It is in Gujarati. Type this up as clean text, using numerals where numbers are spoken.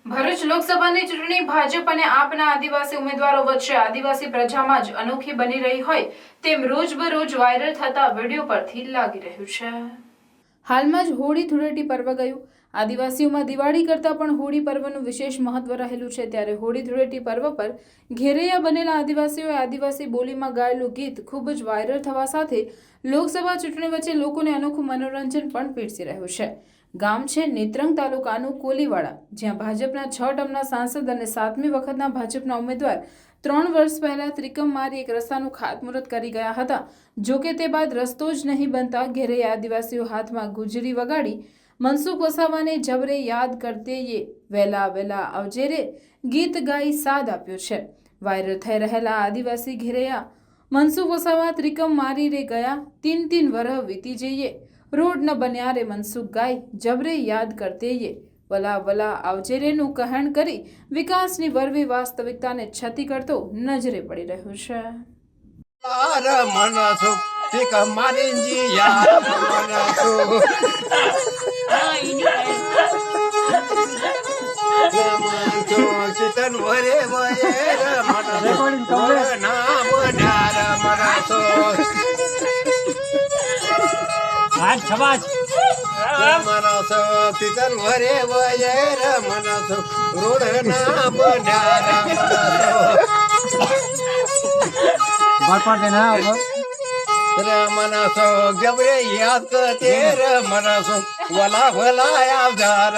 ભરૂચ લોકસભાની ચૂંટણી ભાજપ અને આપના આદિવાસી ઉમેદવારો વચ્ચે આદિવાસી પ્રજામાં જ અનોખી બની રહી હોય તેમ રોજબરોજ વાયરલ થતા વિડીયો પરથી લાગી રહ્યું છે। હાલમાં જ હોળી ધૂળેટી પર્વ ગયું। આદિવાસીઓમાં દિવાળી કરતાં પણ હોળી પર્વનું વિશેષ મહત્વ રહેલું છે। ત્યારે હોળી ધૂળેટી પર્વ પર ઘેરૈયા બનેલા આદિવાસીઓએ આદિવાસી બોલીમાં ગાયેલું ગીત ખૂબ જ વાયરલ થવા સાથે લોકસભા ચૂંટણી વચ્ચે લોકોને અનોખું મનોરંજન પણ પીરસી રહ્યું છે। ગામ છે નેત્રંગ તાલુકાનું કોલીવાડા, જ્યાં ભાજપના 6 ટર્મના સાંસદ અને 7મી વખતના ભાજપના ઉમેદવાર 3 વર્ષ પહેલા ત્રિકમ મારી એક રસ્તાનું ખાતમુહૂર્ત કરી ગયા હતા। જો કે તે બાદ રસ્તો જ નહીં બનતા ઘેરૈયા આદિવાસીઓ હાથમાં ગુજરી વગાડી મનસુખ વસાવાને જબરે યાદ કરતે યે વેલા વેલા આવજે રે ગીત ગાઈ સાદ આપ્યો છે। વાયરલ થઈ રહેલા આદિવાસી ઘેરૈયા મનસુખ વસાવા ત્રિકમ મારી રે ગયા 3 વરહ વીતી જઈએ રોડ ન બન્યા રે મનસુખ ગાય જબરે યાદ કરતે યે વલા વલા આવજે રેનું કહેણ કરી વિકાસની વરવી વાસ્તવિકતાને છતી કરતો નજરે પડી રહ્યું છે। પિતર વરે વયર મનસો રોડ ના બન્યા મનસો જબરે યાદ કરતે મનસો વલા વલા આવજાર